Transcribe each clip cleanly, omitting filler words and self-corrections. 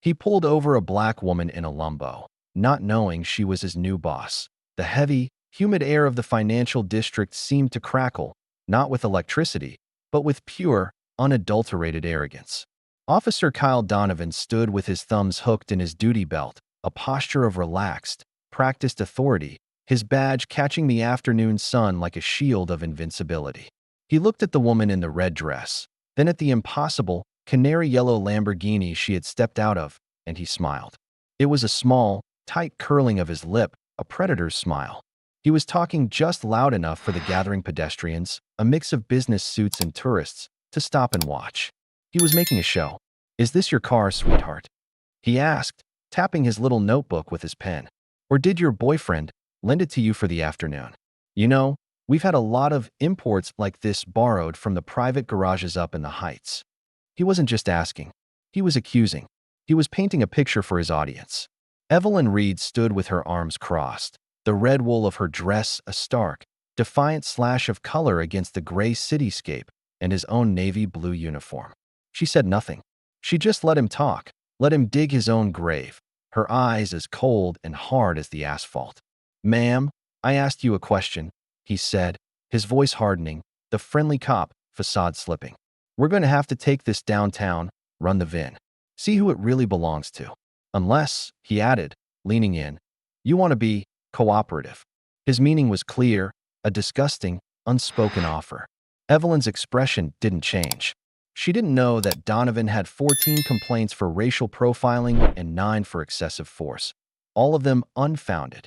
He pulled over a black woman in a Lambo, not knowing she was his new boss. The heavy, humid air of the financial district seemed to crackle, not with electricity, but with pure, unadulterated arrogance. Officer Kyle Donovan stood with his thumbs hooked in his duty belt, a posture of relaxed, practiced authority, his badge catching the afternoon sun like a shield of invincibility. He looked at the woman in the red dress, then at the impossible, canary-yellow Lamborghini she had stepped out of, and he smiled. It was a small, tight curling of his lip, a predator's smile. He was talking just loud enough for the gathering pedestrians, a mix of business suits and tourists, to stop and watch. He was making a show. "Is this your car, sweetheart?" he asked, tapping his little notebook with his pen. "Or did your boyfriend lend it to you for the afternoon? You know, we've had a lot of imports like this borrowed from the private garages up in the Heights." He wasn't just asking. He was accusing. He was painting a picture for his audience. Evelyn Reed stood with her arms crossed, the red wool of her dress a stark, defiant slash of color against the gray cityscape and his own navy blue uniform. She said nothing. She just let him talk, let him dig his own grave, her eyes as cold and hard as the asphalt. "Ma'am, I asked you a question," he said, his voice hardening, the friendly cop facade slipping. "We're going to have to take this downtown, run the VIN, see who it really belongs to. Unless," he added, leaning in, "you want to be cooperative." His meaning was clear, a disgusting, unspoken offer. Evelyn's expression didn't change. She didn't know that Donovan had 14 complaints for racial profiling and 9 for excessive force, all of them unfounded.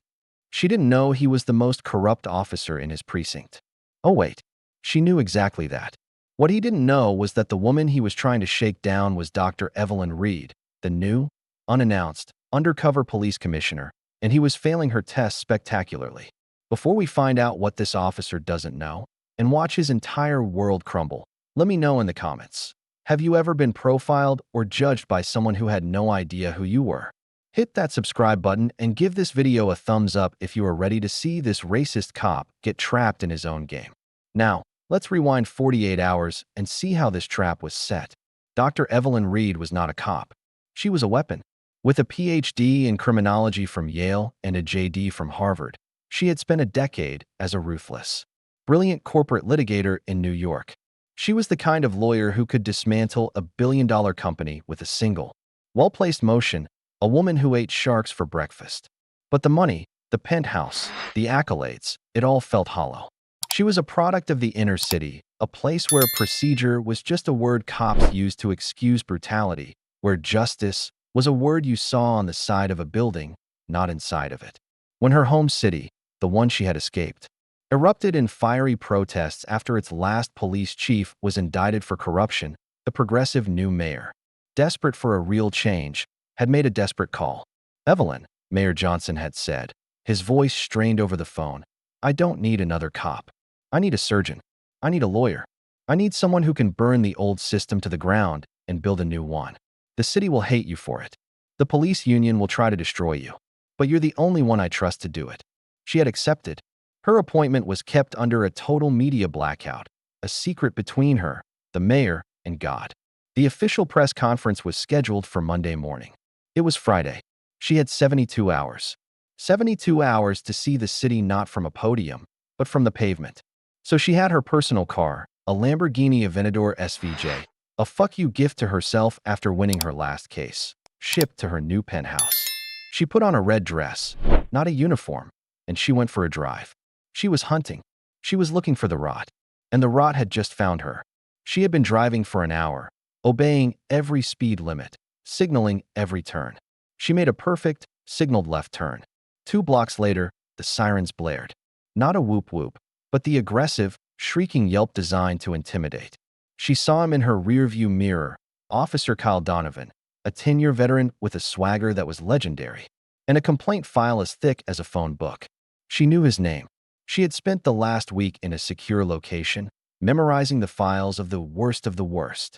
She didn't know he was the most corrupt officer in his precinct. Oh wait, she knew exactly that. What he didn't know was that the woman he was trying to shake down was Dr. Evelyn Reed, the new, unannounced, undercover police commissioner, and he was failing her tests spectacularly. Before we find out what this officer doesn't know, and watch his entire world crumble, let me know in the comments. Have you ever been profiled or judged by someone who had no idea who you were? Hit that subscribe button and give this video a thumbs up if you are ready to see this racist cop get trapped in his own game. Now, let's rewind 48 hours and see how this trap was set. Dr. Evelyn Reed was not a cop. She was a weapon. With a PhD in criminology from Yale and a JD from Harvard, she had spent a decade as a ruthless, brilliant corporate litigator in New York. She was the kind of lawyer who could dismantle a billion-dollar company with a single, well-placed motion, a woman who ate sharks for breakfast. But the money, the penthouse, the accolades, it all felt hollow. She was a product of the inner city, a place where procedure was just a word cops used to excuse brutality, where justice was a word you saw on the side of a building, not inside of it. When her home city, the one she had escaped, erupted in fiery protests after its last police chief was indicted for corruption, the progressive new mayor, desperate for a real change, had made a desperate call. "Evelyn," Mayor Johnson had said, his voice strained over the phone, "I don't need another cop. I need a surgeon. I need a lawyer. I need someone who can burn the old system to the ground and build a new one. The city will hate you for it. The police union will try to destroy you. But you're the only one I trust to do it." She had accepted. Her appointment was kept under a total media blackout, a secret between her, the mayor, and God. The official press conference was scheduled for Monday morning. It was Friday. She had 72 hours. 72 hours to see the city not from a podium, but from the pavement. So she had her personal car, a Lamborghini Aventador SVJ, a fuck you gift to herself after winning her last case, shipped to her new penthouse. She put on a red dress, not a uniform, and she went for a drive. She was hunting. She was looking for the rot, and the rot had just found her. She had been driving for an hour, obeying every speed limit, signaling every turn. She made a perfect, signaled left turn. 2 blocks later, the sirens blared. Not a whoop-whoop, but the aggressive, shrieking yelp designed to intimidate. She saw him in her rearview mirror, Officer Kyle Donovan, a 10-year veteran with a swagger that was legendary, and a complaint file as thick as a phone book. She knew his name. She had spent the last week in a secure location, memorizing the files of the worst of the worst.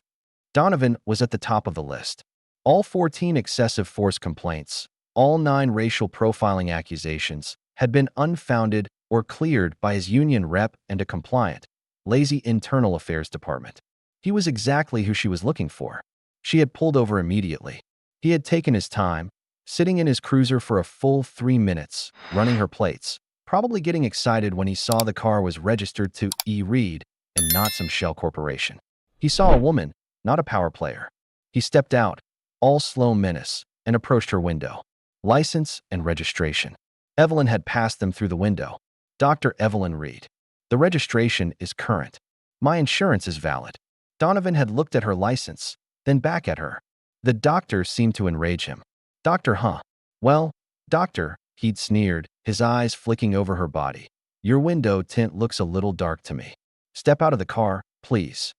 Donovan was at the top of the list. All 14 excessive force complaints, all 9 racial profiling accusations, had been unfounded or cleared by his union rep and a compliant, lazy internal affairs department. He was exactly who she was looking for. She had pulled over immediately. He had taken his time, sitting in his cruiser for a full 3 minutes, running her plates, probably getting excited when he saw the car was registered to E. Reed and not some shell corporation. He saw a woman, not a power player. He stepped out, all slow menace, and approached her window. License and registration. Evelyn had passed them through the window. Dr. Evelyn Reed. The registration is current. My insurance is valid. Donovan had looked at her license, then back at her. The doctor seemed to enrage him. Doctor, huh? Well, doctor, he'd sneered, his eyes flicking over her body. Your window tint looks a little dark to me. Step out of the car, please.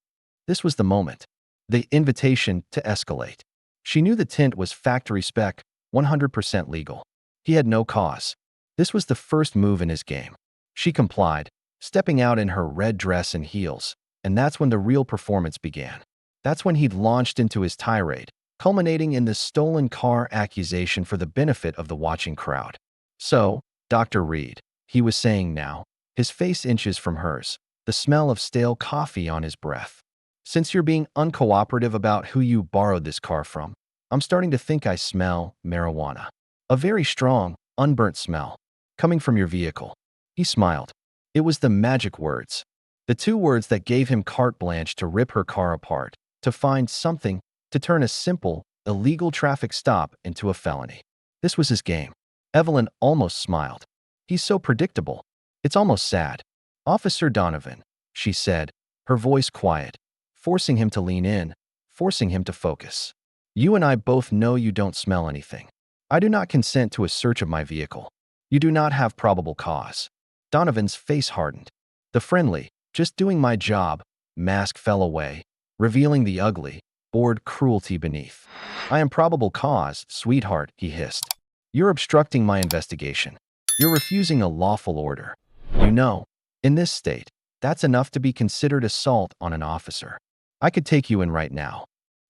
This was the moment. The invitation to escalate. She knew the tint was factory spec, 100% legal. He had no cause. This was the first move in his game. She complied, stepping out in her red dress and heels, and that's when the real performance began. That's when he'd launched into his tirade, culminating in the stolen car accusation for the benefit of the watching crowd. So, Dr. Reed, he was saying now, his face inches from hers, the smell of stale coffee on his breath. Since you're being uncooperative about who you borrowed this car from, I'm starting to think I smell marijuana. A very strong, unburnt smell, coming from your vehicle. He smiled. It was the magic words. The two words that gave him carte blanche to rip her car apart, to find something, to turn a simple, illegal traffic stop into a felony. This was his game. Evelyn almost smiled. He's so predictable. It's almost sad. Officer Donovan, she said, her voice quiet, forcing him to lean in, forcing him to focus. You and I both know you don't smell anything. I do not consent to a search of my vehicle. You do not have probable cause. Donovan's face hardened. The friendly, just doing my job, mask fell away, revealing the ugly, bored cruelty beneath. I am probable cause, sweetheart, he hissed. You're obstructing my investigation. You're refusing a lawful order. You know, in this state, that's enough to be considered assault on an officer. I could take you in right now.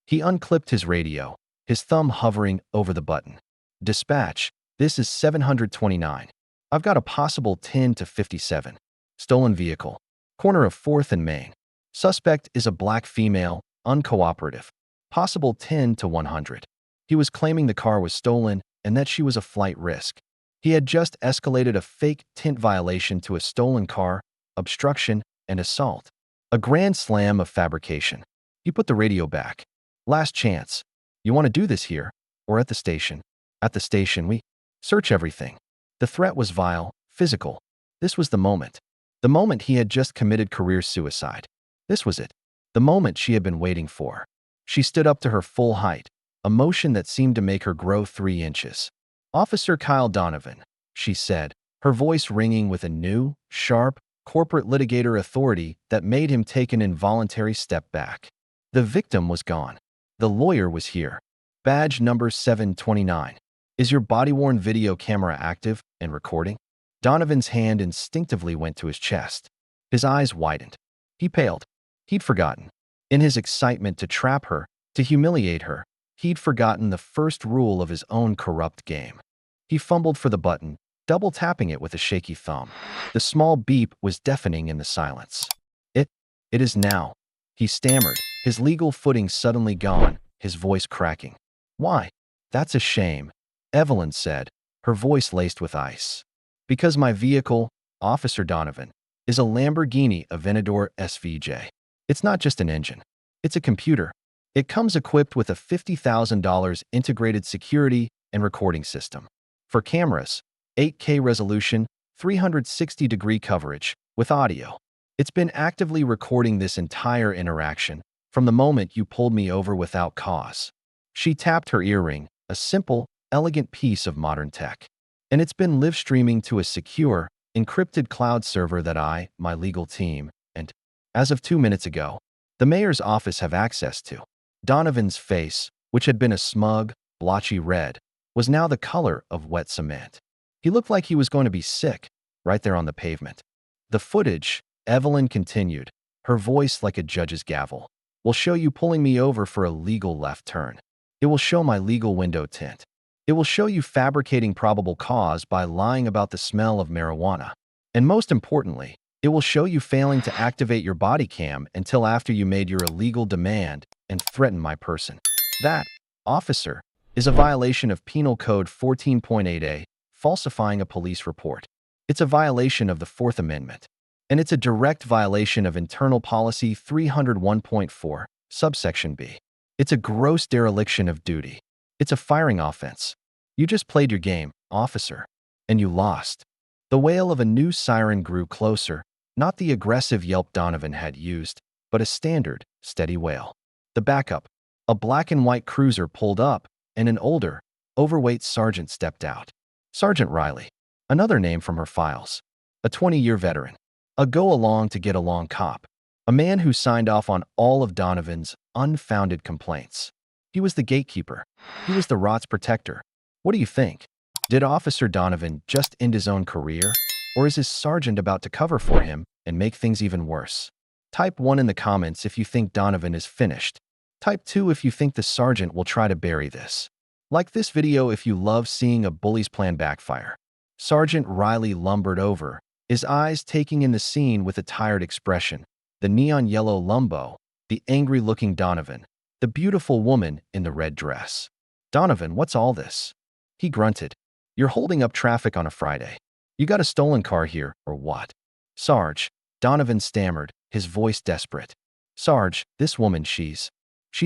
He unclipped his radio, his thumb hovering over the button. Dispatch, this is 729. I've got a possible 10 to 57. Stolen vehicle. Corner of 4th and Main. Suspect is a black female, uncooperative. Possible 10 to 100. He was claiming the car was stolen and that she was a flight risk. He had just escalated a fake tint violation to a stolen car, obstruction, and assault. A grand slam of fabrication. He put the radio back. Last chance. You want to do this here, or at the station? At the station, we search everything. The threat was vile, physical. This was the moment. The moment he had just committed career suicide. This was it. The moment she had been waiting for. She stood up to her full height, a motion that seemed to make her grow 3 inches. Officer Kyle Donovan, she said, her voice ringing with a new, sharp, corporate litigator authority that made him take an involuntary step back. The victim was gone. The lawyer was here. Badge number 729. Is your body-worn video camera active and recording? Donovan's hand instinctively went to his chest. His eyes widened. He paled. He'd forgotten. In his excitement to trap her, to humiliate her, he'd forgotten the first rule of his own corrupt game. He fumbled for the button, double-tapping it with a shaky thumb. The small beep was deafening in the silence. It is now. He stammered, his legal footing suddenly gone, his voice cracking. Why? That's a shame, Evelyn said, her voice laced with ice. Because my vehicle, Officer Donovan, is a Lamborghini Aventador SVJ. It's not just an engine. It's a computer. It comes equipped with a $50,000 integrated security and recording system. For cameras, 8K resolution, 360-degree coverage, with audio. It's been actively recording this entire interaction from the moment you pulled me over without cause. She tapped her earring, a simple, elegant piece of modern tech. And it's been live streaming to a secure, encrypted cloud server that my legal team, and, as of 2 minutes ago, the mayor's office have access to. Donovan's face, which had been a smug, blotchy red, was now the color of wet cement. He looked like he was going to be sick, right there on the pavement. The footage, Evelyn continued, her voice like a judge's gavel, will show you pulling me over for a legal left turn. It will show my legal window tint. It will show you fabricating probable cause by lying about the smell of marijuana. And most importantly, it will show you failing to activate your body cam until after you made your illegal demand and threatened my person. That, officer, is a violation of Penal Code 14.8a, falsifying a police report. It's a violation of the Fourth Amendment. And it's a direct violation of Internal Policy 301.4, subsection B. It's a gross dereliction of duty. It's a firing offense. You just played your game, officer, and you lost. The wail of a new siren grew closer, not the aggressive yelp Donovan had used, but a standard, steady wail. The backup, a black and white cruiser pulled up, and an older, overweight sergeant stepped out. Sergeant Riley, another name from her files. A 20-year veteran. A go-along-to-get-along cop. A man who signed off on all of Donovan's unfounded complaints. He was the gatekeeper. He was the rot's protector. What do you think? Did Officer Donovan just end his own career? Or is his sergeant about to cover for him and make things even worse? Type 1 in the comments if you think Donovan is finished. Type 2 if you think the sergeant will try to bury this. Like this video if you love seeing a bully's plan backfire. Sergeant Riley lumbered over, his eyes taking in the scene with a tired expression. The neon yellow Lambo, the angry-looking Donovan, the beautiful woman in the red dress. Donovan, what's all this? He grunted. You're holding up traffic on a Friday. You got a stolen car here, or what? Sarge, Donovan stammered, his voice desperate. Sarge, this woman, she's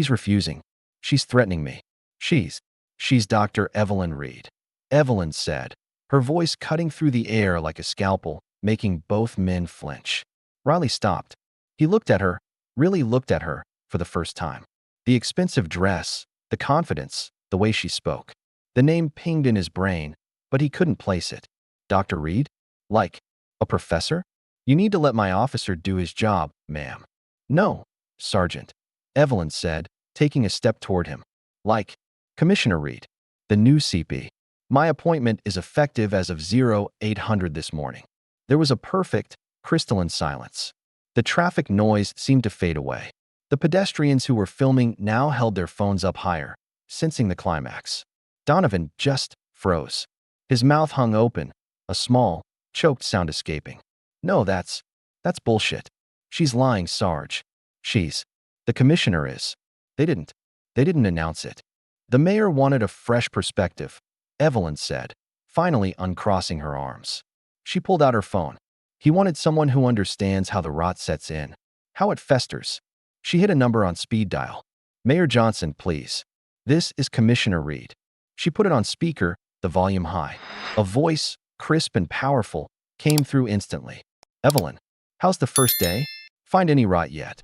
refusing. She's threatening me. She's Dr. Evelyn Reed. Evelyn said, her voice cutting through the air like a scalpel, making both men flinch. Riley stopped. He looked at her, really looked at her, for the first time. The expensive dress, the confidence, the way she spoke. The name pinged in his brain, but he couldn't place it. Dr. Reed? Like a professor? You need to let my officer do his job, ma'am. No, Sergeant, Evelyn said, taking a step toward him. Like Commissioner Reed, the new CP. My appointment is effective as of 0800 this morning. There was a perfect, crystalline silence. The traffic noise seemed to fade away. The pedestrians who were filming now held their phones up higher, sensing the climax. Donovan just froze. His mouth hung open, a small, choked sound escaping. No, that's bullshit. She's lying, Sarge. The commissioner is. They didn't announce it. The mayor wanted a fresh perspective, Evelyn said, finally uncrossing her arms. She pulled out her phone. He wanted someone who understands how the rot sets in, how it festers. She hit a number on speed dial. Mayor Johnson, please. This is Commissioner Reed. She put it on speaker, the volume high. A voice, crisp and powerful, came through instantly. Evelyn, how's the first day? Find any rot yet?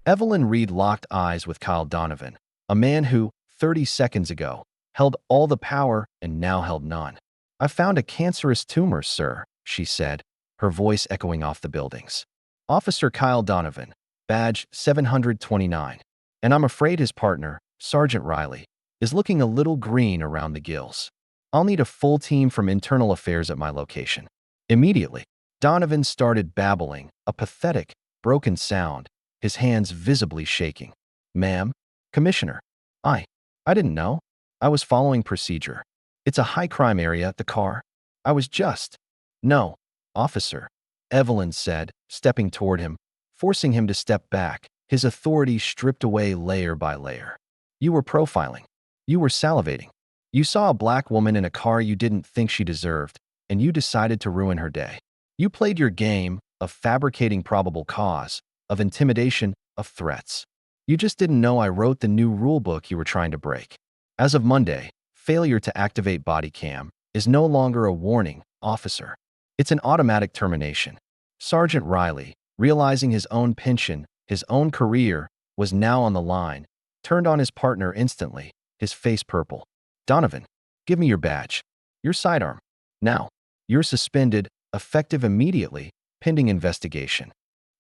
Evelyn Reed locked eyes with Kyle Donovan, a man who, 30 seconds ago, held all the power and now held none. I found a cancerous tumor, sir, she said, her voice echoing off the buildings. Officer Kyle Donovan, badge 729. And I'm afraid his partner, Sergeant Riley, is looking a little green around the gills. I'll need a full team from internal affairs at my location. Immediately, Donovan started babbling, a pathetic, broken sound, his hands visibly shaking. Ma'am, Commissioner, I didn't know. I was following procedure. It's a high-crime area, the car. I was just. No, officer, Evelyn said, stepping toward him, forcing him to step back, his authority stripped away layer by layer. You were profiling. You were salivating. You saw a black woman in a car you didn't think she deserved, and you decided to ruin her day. You played your game of fabricating probable cause, of intimidation, of threats. You just didn't know I wrote the new rulebook you were trying to break. As of Monday, failure to activate body cam is no longer a warning, officer. It's an automatic termination. Sergeant Riley, realizing his own pension, his own career, was now on the line, turned on his partner instantly, his face purple. Donovan, give me your badge. Your sidearm. Now. You're suspended, effective immediately, pending investigation.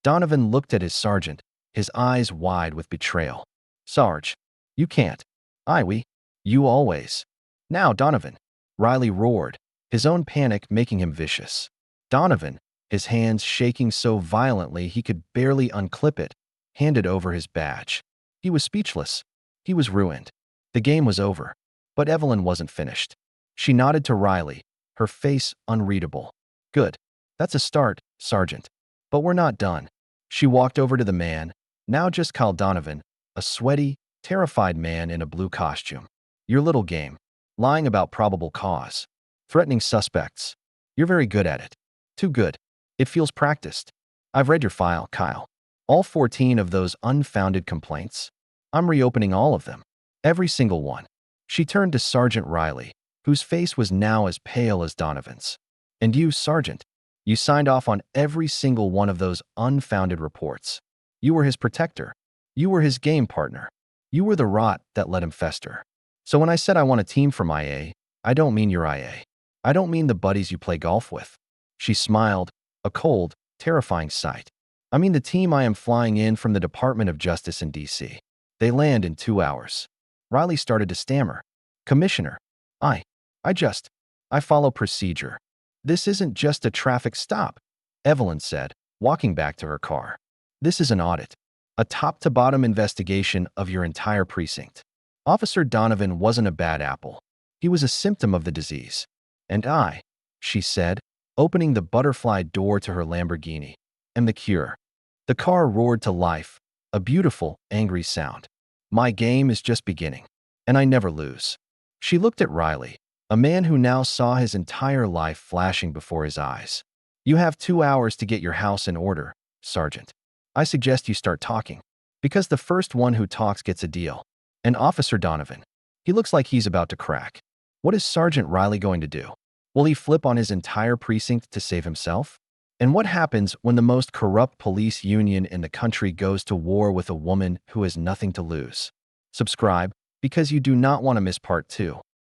Donovan looked at his sergeant, his eyes wide with betrayal. Sarge, you can't. You always. Now, Donovan. Riley roared, his own panic making him vicious. Donovan, his hands shaking so violently he could barely unclip it, handed over his badge. He was speechless. He was ruined. The game was over. But Evelyn wasn't finished. She nodded to Riley, her face unreadable. Good. That's a start, Sergeant. But we're not done. She walked over to the man, now just Kyle Donovan, a sweaty, terrified man in a blue costume. Your little game. Lying about probable cause. Threatening suspects. You're very good at it. Too good. It feels practiced. I've read your file, Kyle. All 14 of those unfounded complaints. I'm reopening all of them. Every single one. She turned to Sergeant Riley, whose face was now as pale as Donovan's. And you, Sergeant, you signed off on every single one of those unfounded reports. You were his protector. You were his game partner. You were the rot that let him fester. So when I said I want a team from IA, I don't mean your IA. I don't mean the buddies you play golf with. She smiled, a cold, terrifying sight. I mean the team I am flying in from the Department of Justice in D.C. They land in 2 hours. Riley started to stammer. Commissioner, I follow procedure. This isn't just a traffic stop, Evelyn said, walking back to her car. This is an audit. A top-to-bottom investigation of your entire precinct. Officer Donovan wasn't a bad apple. He was a symptom of the disease. And I, she said, opening the butterfly door to her Lamborghini, am the cure. The car roared to life, a beautiful, angry sound. My game is just beginning, and I never lose. She looked at Riley, a man who now saw his entire life flashing before his eyes. You have 2 hours to get your house in order, Sergeant. I suggest you start talking, because the first one who talks gets a deal. And Officer Donovan, he looks like he's about to crack. What is Sergeant Riley going to do? Will he flip on his entire precinct to save himself? And what happens when the most corrupt police union in the country goes to war with a woman who has nothing to lose? Subscribe, because you do not want to miss part 2.